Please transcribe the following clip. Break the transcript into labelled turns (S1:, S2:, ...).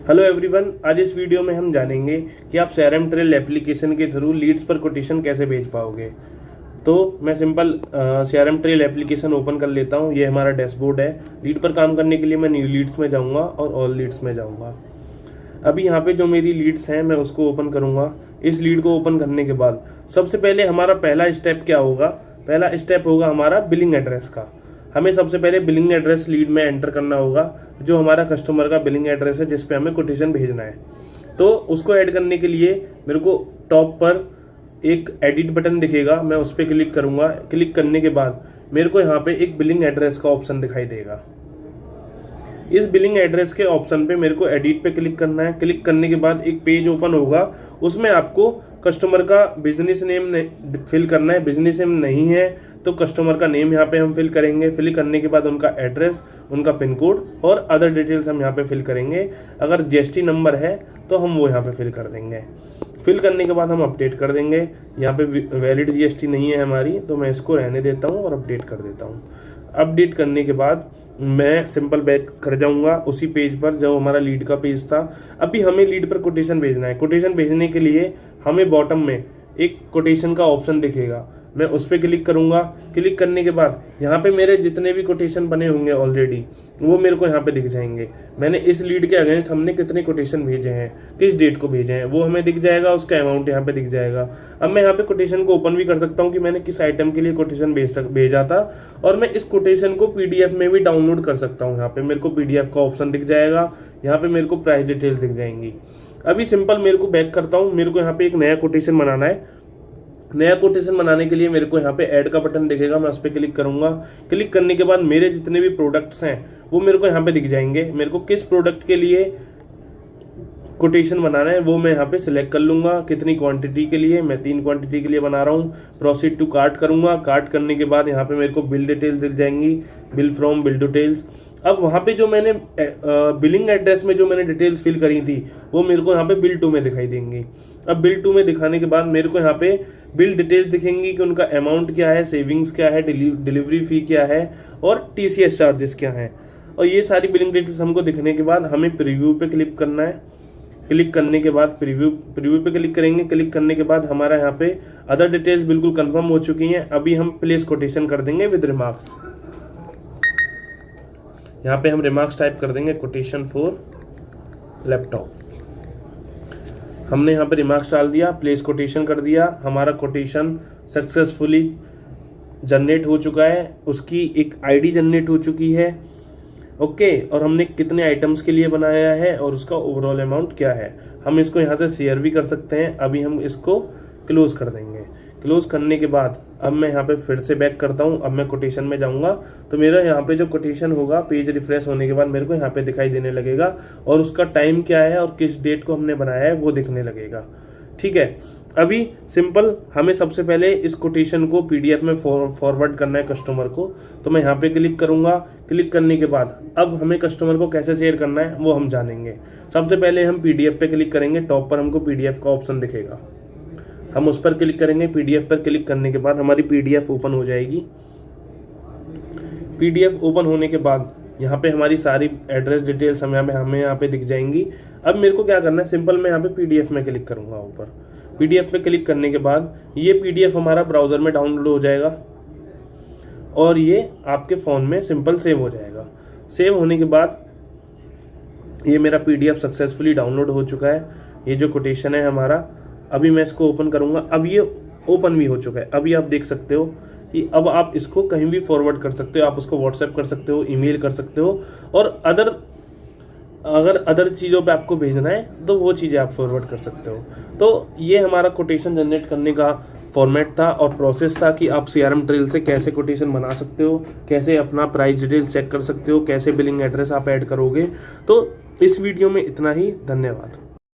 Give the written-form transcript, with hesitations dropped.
S1: Hello everyone, आज इस video में हम जानेंगे कि आप CRM ट्रेल एप्लीकेशन के थ्रू लीड्स पर कोटेशन कैसे भेज पाओगे। तो मैं simple CRM trail application open कर लेता हूँ। ये हमारा डैशबोर्ड है। लीड पर काम करने के लिए मैं न्यू लीड्स में जाऊँगा और ऑल लीड्स में जाऊँगा। अभी यहाँ पे जो मेरी लीड्स हैं मैं उसको ओपन करूँगा। इस लीड को ओपन करने के बाद सबसे पहले हमारा पहला स्टेप क्या होगा? पहला स्टेप होगा हमारा बिलिंग एड्रेस का। हमें सबसे पहले बिलिंग एड्रेस लीड में एंटर करना होगा, जो हमारा कस्टमर का बिलिंग एड्रेस है जिस पे हमें कोटेशन भेजना है। तो उसको ऐड करने के लिए मेरे को टॉप पर एक एडिट बटन दिखेगा, मैं उस पर क्लिक करूँगा। क्लिक करने के बाद मेरे को यहाँ पे एक बिलिंग एड्रेस का ऑप्शन दिखाई देगा। इस बिलिंग एड्रेस के ऑप्शन पे मेरे को एडिट पे क्लिक करना है। क्लिक करने के बाद एक पेज ओपन होगा, उसमें आपको कस्टमर का बिजनेस नेम फिल करना है। बिजनेस नेम नहीं है तो कस्टमर का नेम यहाँ पे हम फिल करेंगे। फिल करने के बाद उनका एड्रेस, उनका पिन कोड और अदर डिटेल्स हम यहाँ पे फिल करेंगे। अगर GST नंबर है तो हम वो यहाँ पे फिल कर देंगे। फिल करने के बाद हम अपडेट कर देंगे। यहाँ पे वैलिड GST नहीं है हमारी, तो मैं इसको रहने देता हूँ और अपडेट कर देता हूँ। अपडेट करने के बाद मैं सिंपल बैक कर जाऊंगा उसी पेज पर जो हमारा लीड का पेज था। अभी हमें लीड पर कोटेशन भेजना है। कोटेशन भेजने के लिए हमें बॉटम में एक कोटेशन का ऑप्शन दिखेगा, मैं उस पर क्लिक करूंगा। क्लिक करने के बाद यहाँ पे मेरे जितने भी कोटेशन बने होंगे ऑलरेडी वो मेरे को यहाँ पे दिख जाएंगे। मैंने इस लीड के अगेंस्ट हमने कितने कोटेशन भेजे हैं, किस डेट को भेजे हैं, वो हमें दिख जाएगा। उसका अमाउंट यहाँ पे दिख जाएगा। अब मैं यहाँ पे कोटेशन को ओपन भी कर सकता हूँ कि मैंने किस आइटम के लिए कोटेशन भेजा था, और मैं इस कोटेशन को PDF में भी डाउनलोड कर सकता हूँ। यहाँ पे मेरे को PDF का ऑप्शन दिख जाएगा। यहाँ पे मेरे को प्राइस डिटेल्स दिख जाएंगी। अभी सिंपल मेरे को बैक करता हूँ। मेरे को यहाँ पे एक नया कोटेशन बनाना है। नया कोटेशन बनाने के लिए मेरे को यहाँ पे ऐड का बटन दिखेगा, मैं उस पर क्लिक करूंगा। क्लिक करने के बाद मेरे जितने भी प्रोडक्ट्स हैं वो मेरे को यहाँ पे दिख जाएंगे। मेरे को किस प्रोडक्ट के लिए कोटेशन बनाना है वो मैं यहाँ पे सिलेक्ट कर लूँगा। कितनी क्वांटिटी के लिए, मैं 3 क्वांटिटी के लिए बना रहा हूँ। प्रोसीड टू कार्ट करूँगा। कार्ट करने के बाद यहाँ पे मेरे को बिल डिटेल्स दिख जाएंगी, बिल फ्रॉम, बिल डिटेल्स। अब वहाँ पे जो मैंने बिलिंग एड्रेस में जो मैंने डिटेल्स फिल करी थी वो मेरे को यहाँ पे बिल 2 में दिखाई देंगी। अब बिल 2 में दिखाने के बाद मेरे को यहाँ पे बिल डिटेल्स दिखेंगी कि उनका अमाउंट क्या है, सेविंग्स क्या है, डिलीवरी फी क्या है और TCS चार्जेस क्या है। और ये सारी बिलिंग डिटेल्स हमको दिखने के बाद हमें प्रीव्यू पे क्लिक करना है। क्लिक करने के बाद प्रीव्यू पे क्लिक करेंगे। क्लिक करने के बाद हमारा यहाँ पे अदर डिटेल्स बिल्कुल कंफर्म हो चुकी हैं। अभी हम प्लेस कोटेशन कर देंगे विद रिमार्क्स। यहाँ पे हम रिमार्क्स टाइप कर देंगे, कोटेशन फॉर लैपटॉप। हमने यहाँ पे रिमार्क्स डाल दिया, प्लेस कोटेशन कर दिया। हमारा कोटेशन सक्सेसफुली जनरेट हो चुका है, उसकी एक ID जनरेट हो चुकी है। ओके, और हमने कितने आइटम्स के लिए बनाया है और उसका ओवरऑल अमाउंट क्या है। हम इसको यहाँ से शेयर भी कर सकते हैं। अभी हम इसको क्लोज कर देंगे। क्लोज करने के बाद अब मैं यहाँ पे फिर से बैक करता हूँ। अब मैं कोटेशन में जाऊँगा तो मेरा यहाँ पे जो कोटेशन होगा पेज रिफ्रेश होने के बाद मेरे को यहाँ पे दिखाई देने लगेगा, और उसका टाइम क्या है और किस डेट को हमने बनाया है वो दिखने लगेगा। ठीक है, अभी सिंपल हमें सबसे पहले इस कोटेशन को PDF में फॉरवर्ड करना है कस्टमर को। तो मैं यहाँ पे क्लिक करूँगा। क्लिक करने के बाद अब हमें कस्टमर को कैसे शेयर करना है वो हम जानेंगे। सबसे पहले हम PDF पे क्लिक करेंगे। टॉप पर हमको PDF का ऑप्शन दिखेगा, हम उस पर क्लिक करेंगे। PDF पर क्लिक करने के बाद हमारी PDF ओपन हो जाएगी। PDF ओपन होने के बाद यहाँ पे हमारी सारी एड्रेस डिटेल्स हमें यहाँ पे दिख जाएंगी। अब मेरे को क्या करना है, सिंपल मैं यहाँ पे PDF में क्लिक करूँगा। ऊपर PDF पे क्लिक करने के बाद ये PDF हमारा ब्राउज़र में डाउनलोड हो जाएगा और ये आपके फ़ोन में सिंपल सेव हो जाएगा। सेव होने के बाद ये मेरा PDF सक्सेसफुली डाउनलोड हो चुका है। ये जो कोटेशन है हमारा, अभी मैं इसको ओपन करूँगा। अब ये ओपन भी हो चुका है। अभी आप देख सकते हो कि अब आप इसको कहीं भी फॉरवर्ड कर सकते हो। आप उसको WhatsApp कर सकते हो, ईमेल कर सकते हो, और अगर अदर चीज़ों पे आपको भेजना है तो वो चीज़ें आप फॉरवर्ड कर सकते हो। तो ये हमारा कोटेशन जनरेट करने का फॉर्मेट था और प्रोसेस था कि आप CRM ट्रेल से कैसे कोटेशन बना सकते हो, कैसे अपना प्राइस डिटेल चेक कर सकते हो, कैसे बिलिंग एड्रेस आप ऐड करोगे। तो इस वीडियो में इतना ही। धन्यवाद।